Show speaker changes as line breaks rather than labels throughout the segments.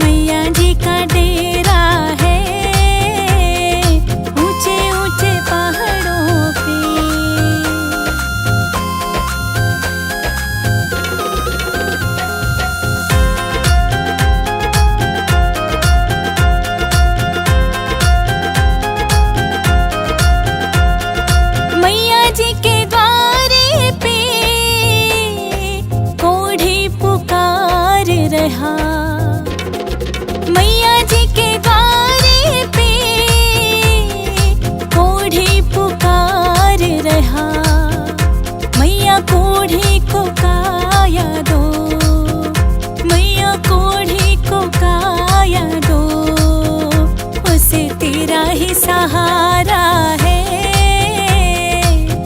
मैया जी का डेरा है, ऊंचे ऊंचे पहाड़ों पे। मैया जी के द्वारे पे कोढ़ी पुकार रहा, मैया जी के द्वारे पे कोढ़ी पुकार रहा। मैया कोढ़ी को काया दो, मैया कोढ़ी को काया दो, उसे तेरा ही सहारा है।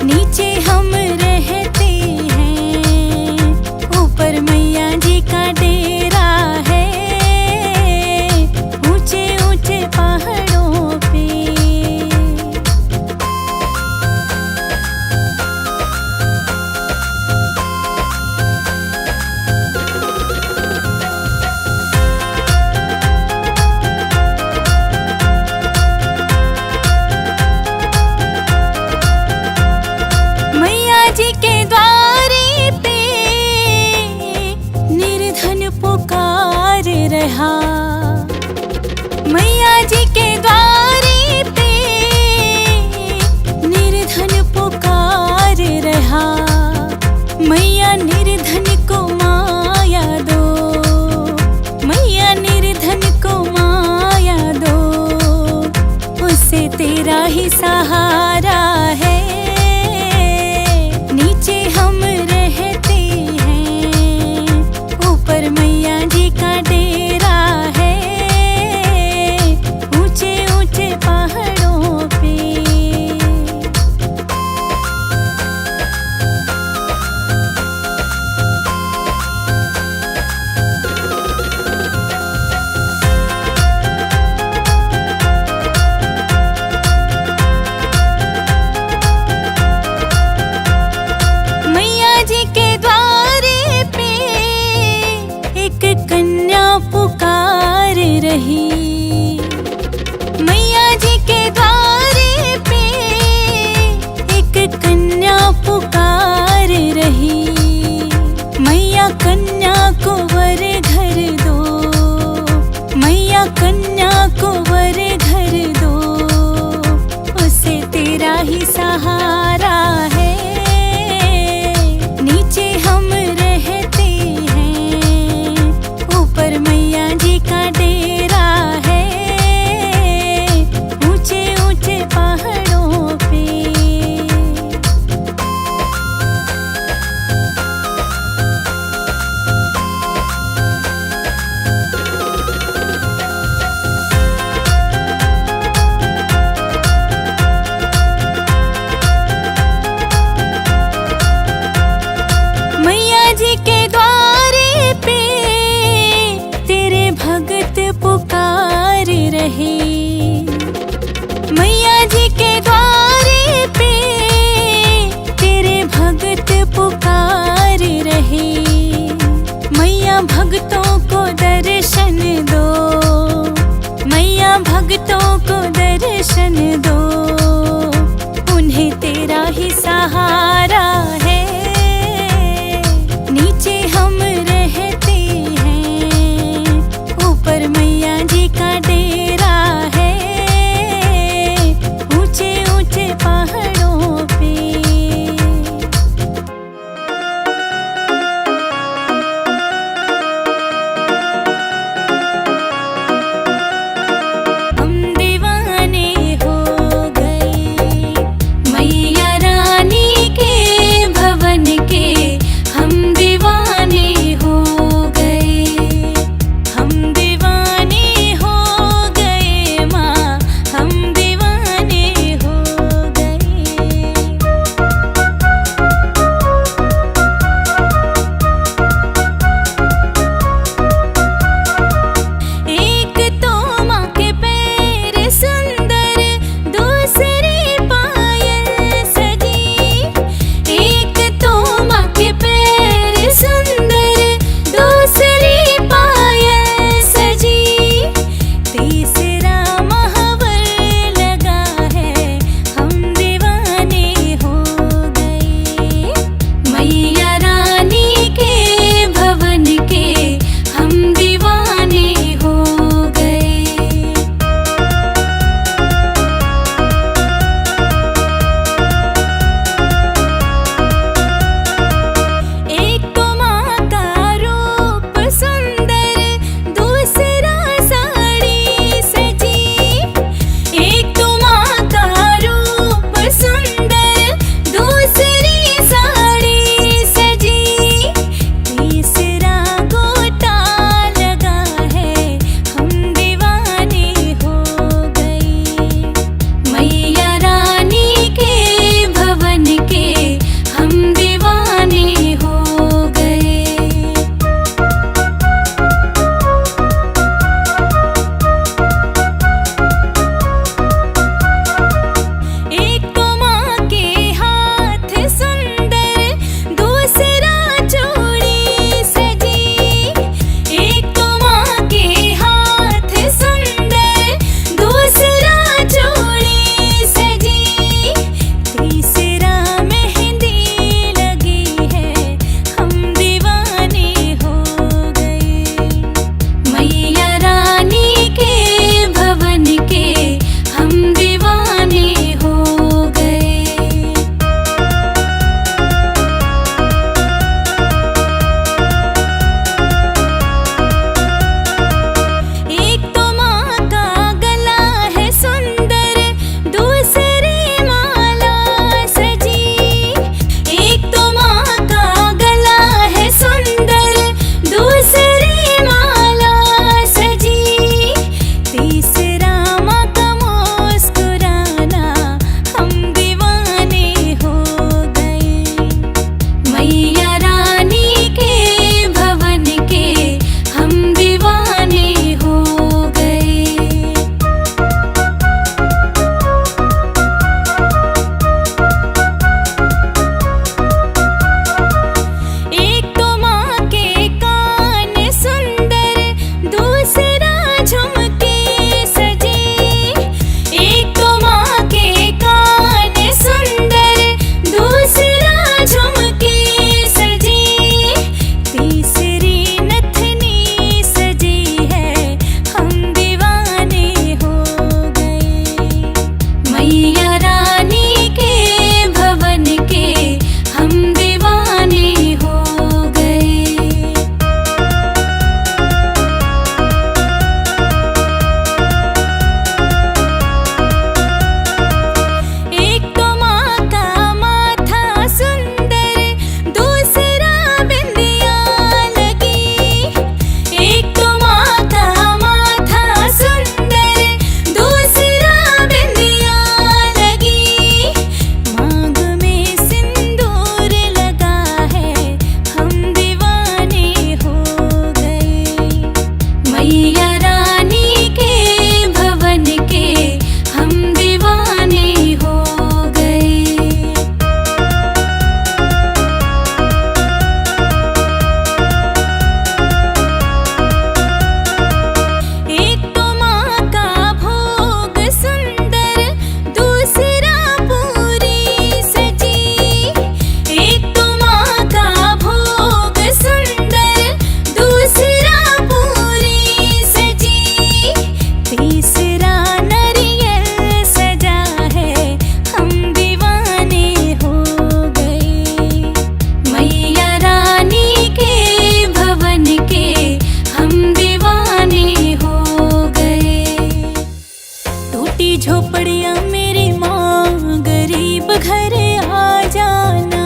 नीचे हम रहते हैं, ऊपर मैया जी का डेरा है, ऊंचे ऊंचे पहाड़ों पे। मैया जी के द्वारे पे निर्धन पुकार रहा, मैया जी के द्वारे पे निर्धन पुकार रहा। मैया निर्धन को माया दो, मैया निर्धन को माया दो, उसे तेरा ही सहारा है। नीचे हम रहते हैं, ऊपर मैया जी का डेरा है, ऊंचे ऊंचे पहाड़ों पे। मैया जी के द्वारे पे एक कन्या पुकार रही, मैया जी के द्वारे पे एक कन्या पुकार रही। मैया कन्या को वर घर दो, मैया कन्या को वर घर दो, उसे तेरा ही सहारा है। नीचे हम रहते हैं, ऊपर मैया जी का डेरा है, ऊंचे ऊंचे पहाड़ों पे। मैया जी के द्वारे पे तेरे भगत पुकार रहे, मैया जी के द्वारे पे तेरे भगत पुकार रहे। मैया भक्तों को दर्शन दो, मैया भक्तों को दर्शन दो, उन्हें तेरा ही सहारा है। नीचे हम रहते हैं, ऊपर मैया जी का डेरा है, ऊंचे ऊंचे पहाड़ों पे। हम दीवाने हो झोपड़ियाँ मेरी माँ, गरीब घर आ जाना।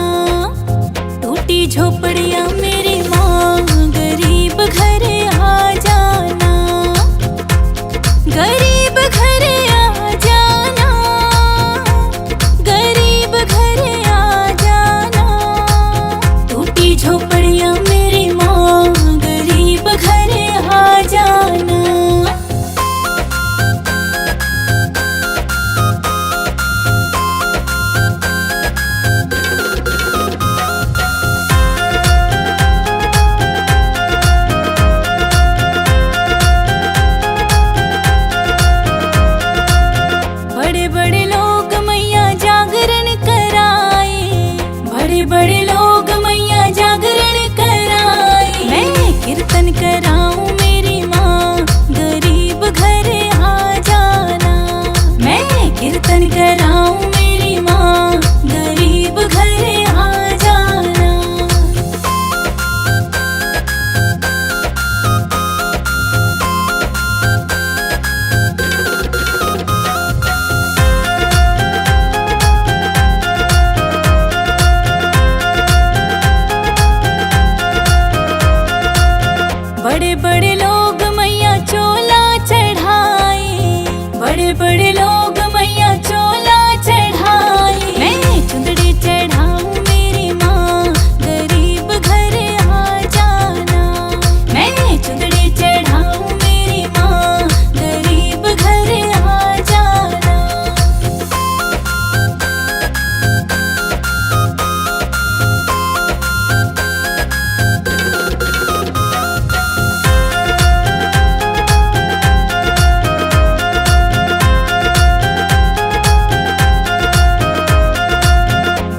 टूटी झोपड़ियाँ मेरी माँ, गरीब घर आ जाना। गरीब घर आ जाना, गरीब घर आ जाना। टूटी झोपड़ियाँ मेरी माँ, गरीब घर आ जाना। बड़े बड़े लोग मैया जागरण कराए, बड़े बड़े लोग मैया जागरण कराए। मैं कीर्तन कराऊं मेरी माँ, गरीब घर आ जाना। मैं कीर्तन कराऊं मेरी माँ, गरीब घर आ जाना। बड़े बड़े लोग मैया चोला चढ़ाए, बड़े बड़े लोग मैया चोला चढ़ाए। मैं चुंदड़ी चढ़ाऊं मेरी माँ, गरीब घर आ जाना। मैं चुंदड़ी चढ़ाऊं मेरी माँ, गरीब घर आ जाना।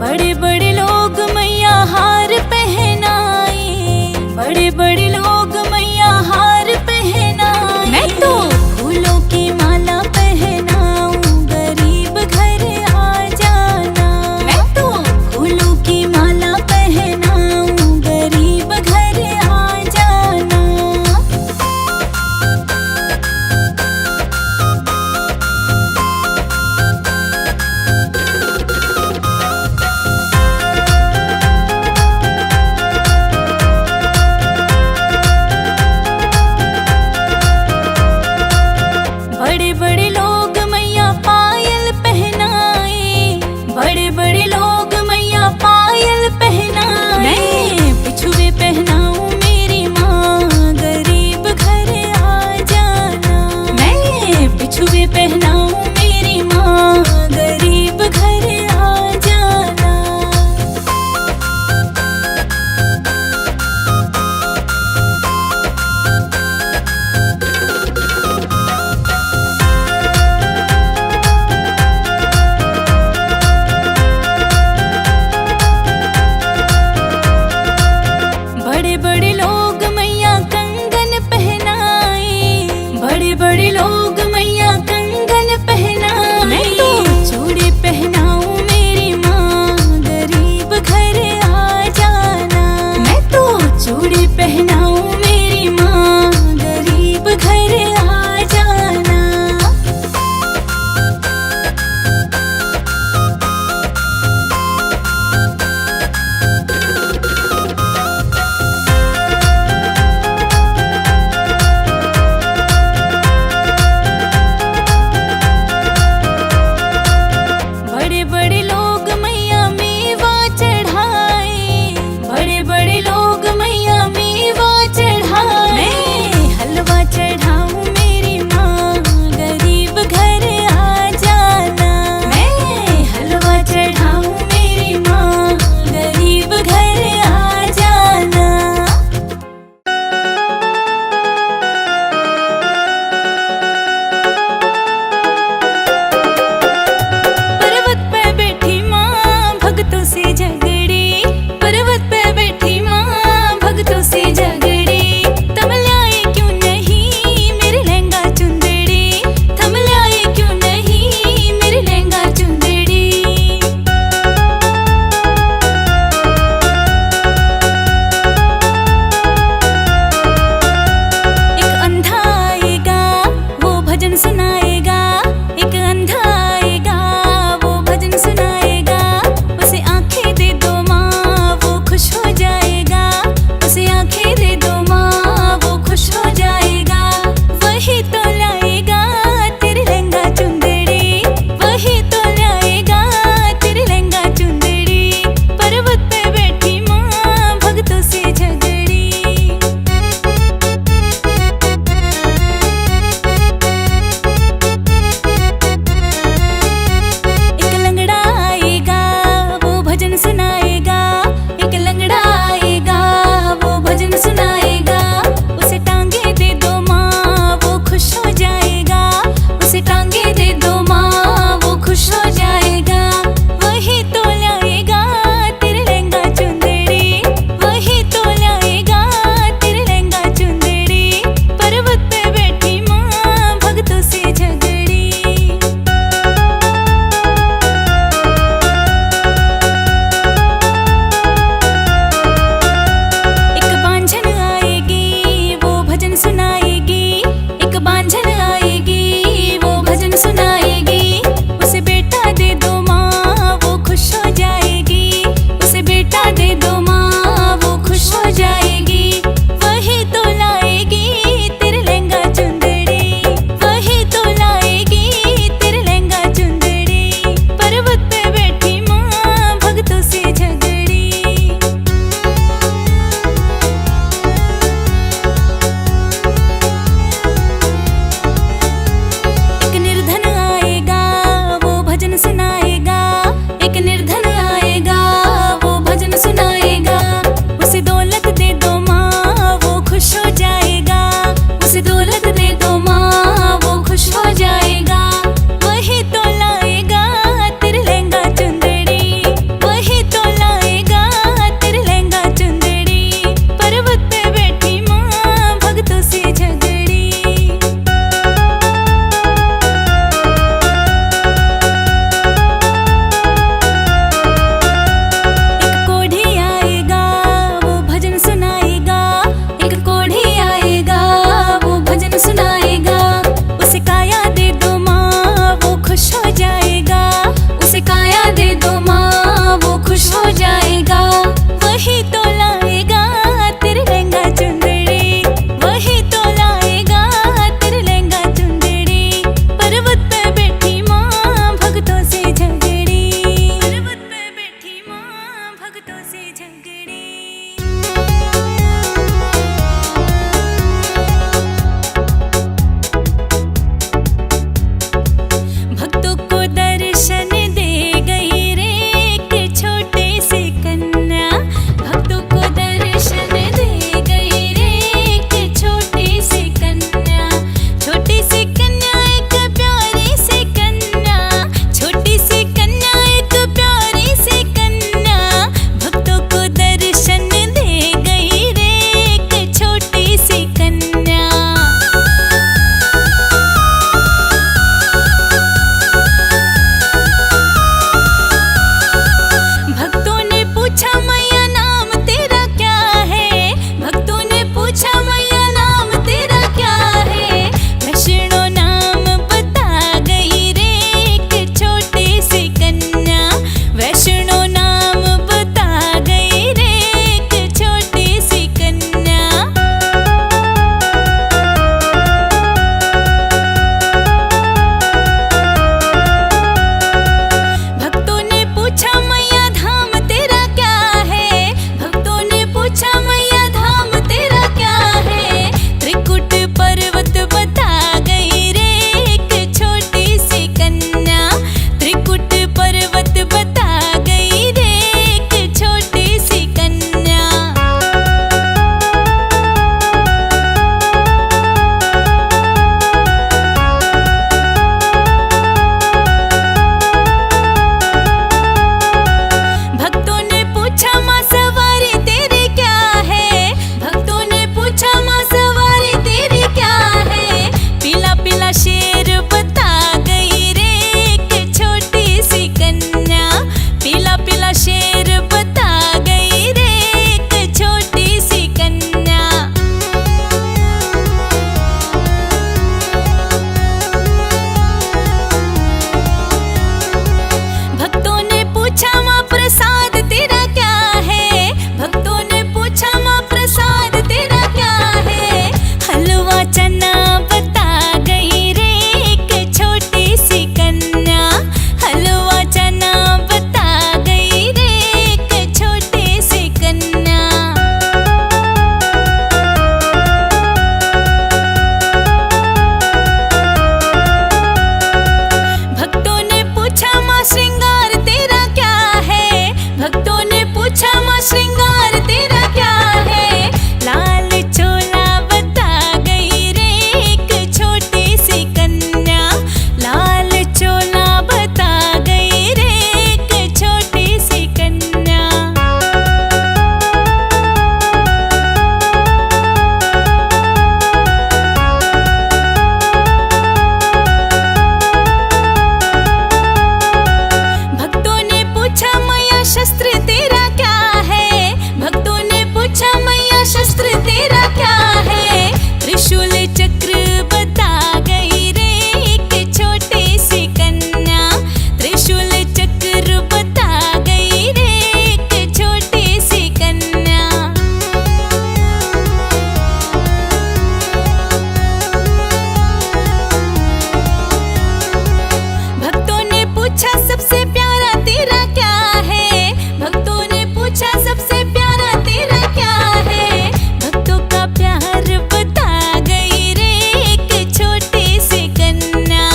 बड़े बड़े लोग मैया हार पहनाए, बड़े बड़े लोग मैया हार पहनाए। मैं तो फूलों की माला पहनाऊं, गरीब घर आ जाना। मैं तो फूलों की माला पहनाऊं, गरीब घर आ जाना। बड़े बड़े लोग मैया पायल पहनाए, बड़े बड़े लोग मैया पायल पहनाए। मैं बिछुए पहनाऊं मेरी माँ, गरीब घर आ जाना। मैं बिछुए पहनाऊं मेरी माँ, गरीब घर आ जाना। बड़े बड़े लोग मैया कंगन पहनाए, बड़े बड़े लोग मैया कंगन पहनाए। मैं तो चूड़ी पहनाऊं मेरी माँ, गरीब घर आ जाना। मैं तो चूड़ी पहनाऊं मेरी माँ, गरीब घर आ जाना। पीला शेर बता गई रे एक छोटी सी कन्या। पीला पीला शेर बता गई रे एक छोटी सी कन्या। भक्तों ने पूछा माँ प्रसाद तेरा क्या है। भक्तों ने पूछा माँ प्रसाद तेरा क्या है। हलवा चना बता गई रे एक छोटी सी कन्या। हलवा चना बता गई रे एक छोटी सी कन्या। भक्तों ने पूछा माँ श्रृंगार तेरा क्या है। भक्तों ने पूछा माँ श्रृंगार तेरा क्या है। लाल चोला बता गई रे एक छोटी सी कन्या। लाल चोला बता गई रे एक छोटी सी कन्या। भक्तों ने पूछा मैया शस्त्र तेरा क्या है। भक्तों ने पूछा मैया शस्त्र तेरा क्या है। त्रिशूल चक्र बता गई रे एक छोटी सी कन्या। त्रिशूल चक्र बता गई रे एक छोटी सी कन्या। भक्तों ने पूछा सबसे प्यारा तेरा क्या है। भक्तों ने पूछा सबसे प्यारा तेरा क्या है। भक्तों का प्यार बता गई रे एक छोटी सी कन्या।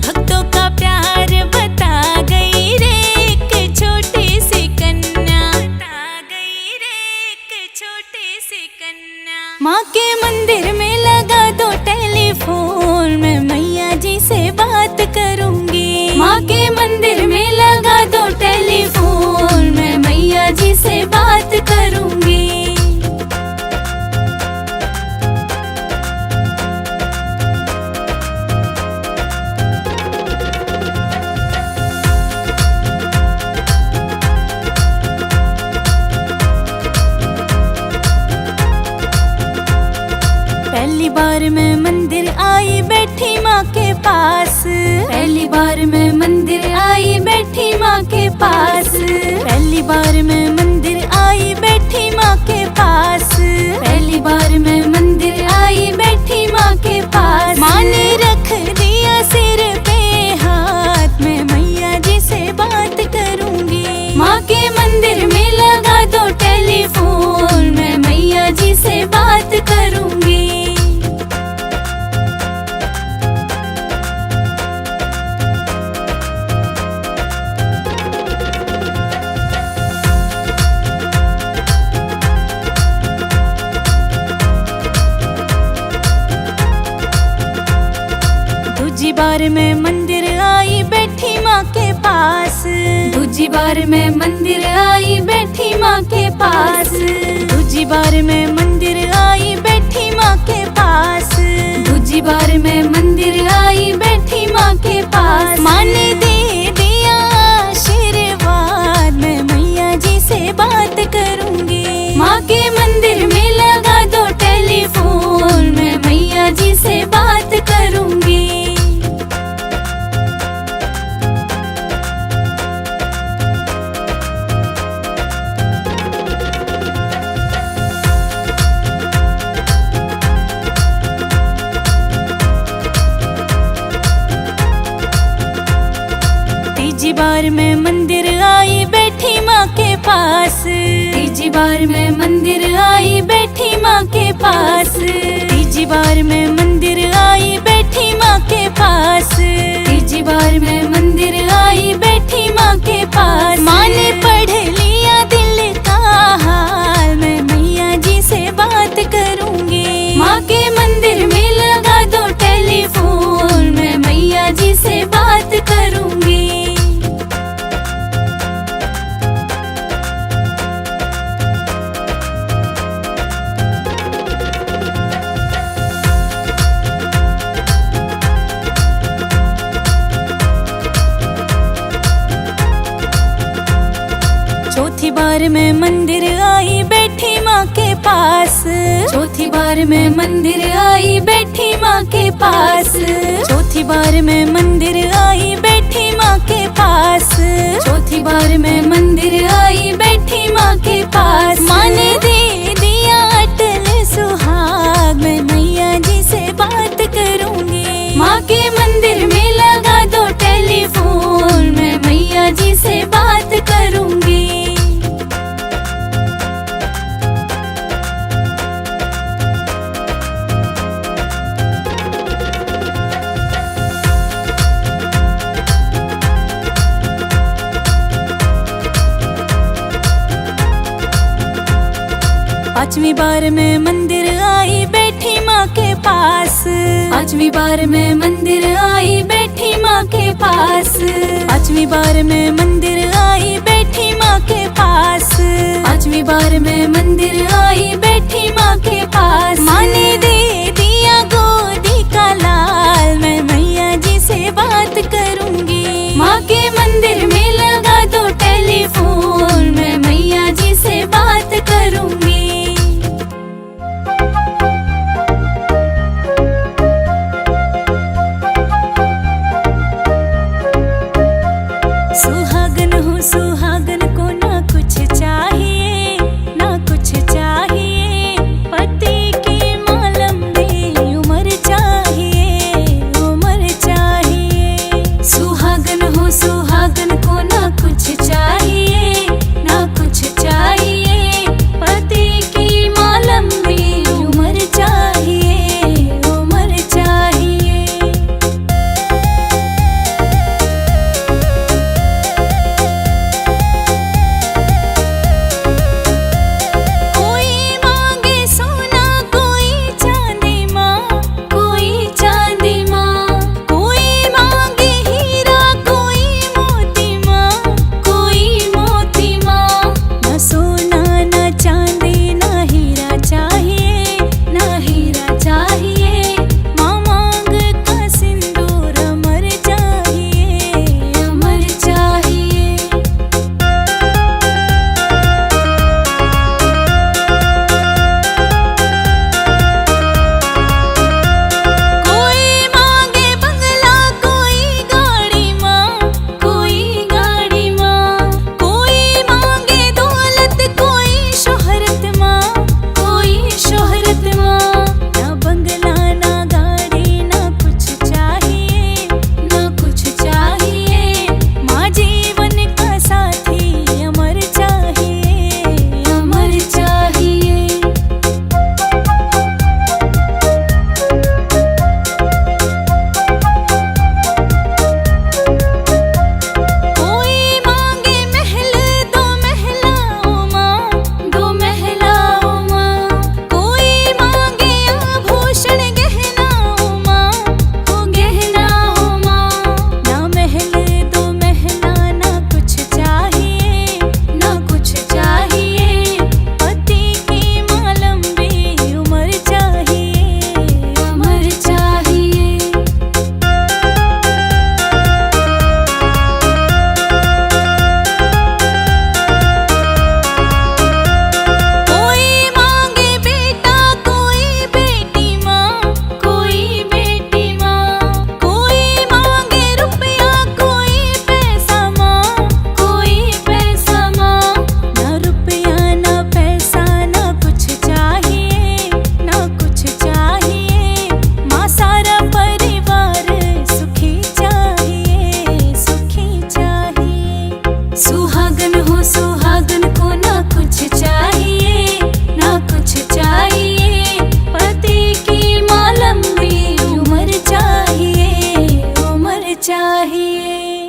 भक्तों का प्यार बता गई रे एक छोटी सी कन्या। बता गई रे एक छोटी सी कन्या। माँ के मंदिर में लगा दो टेलीफोन, मैं मैया जी से बात करूंगी। माँ के मंदिर में लगा दो टेलीफोन, मैं मैया जी से बात करूंगी। पहली बार मैं मंदिर आई बैठी माँ के पास। पहली बार मैं मंदिर आई बैठी माँ के पास। पहली बार मैं मंदिर आई बैठी माँ के पास। पहली बार मैं मंदिर आई बैठी माँ के पास। माँ ने रख दिया सिर पे हाथ, मैं मैया जी से बात करूंगी। माँ के मंदिर में लगा दो टेलीफोन, मैं मैया जी से बात करूंगी। दूजी बार मैं मंदिर आई बैठी माँ के पास। दूजी बार मैं मंदिर आई बैठी माँ के पास। दूजी बार मैं मंदिर आई बैठी माँ के पास। दूजी बार मैं मंदिर आई बैठी माँ के पास। माँ ने दे दिया आशीर्वाद, मैं मैया जी से बात करूंगी। माँ के मंदिर में लगा दो टेलीफोन, मैं मैया जी से बात करूंगी। तीजी बार मैं मंदिर आई बैठी माँ के पास। तीजी बार मैं मंदिर आई बैठी माँ के पास। तीजी बार मैं मंदिर आई बैठी माँ के पास। तीजी बार मैं मंदिर आई बैठी माँ के पास। माँ ने पढ़ लिया दिल का हाल, मैं मैया जी से बात करूंगी। माँ के मंदिर में लगा दो टेलीफोन, मैं मैया जी से बात करूंगी। बार मैं मंदिर आई बैठी माँ के पास, चौथी बार मैं मंदिर आई बैठी माँ के पास, चौथी बार मैं मंदिर आई बैठी माँ के पास, चौथी बार मैं मंदिर आई बैठी माँ के पास। माँ ने दे दिया अटल सुहाग, मैं मैया जी से बात करूंगी। माँ के मंदिर में लगा दो टेलीफोन, मैं मैया जी से बात करूंगी। पांचवी बार मैं मंदिर आई बैठी माँ के पास, पांचवी बार मैं मंदिर आई बैठी माँ के पास, पांचवी बार मैं मंदिर आई बैठी माँ के पास, पांचवी बार मैं मंदिर आई बैठी माँ के पास। माँ ने दे दिया गोदी का लाल, मैं मैया जी से बात करूंगी। माँ के मंदिर में लगा दो टेलीफोन, मैं मैया जी से बात करूंगी। सुहागन हूँ सुहागन को ना कुछ चाहिए, ना कुछ चाहिए, पति की माँ लंबी उम्र चाहिए, उम्र चाहिए। सुहागन हूँ सुहागन को ना कुछ चाहिए, ना कुछ चाहिए, पति की माँ लंबी उम्र चाहिए, उम्र चाहिए। चाहिए।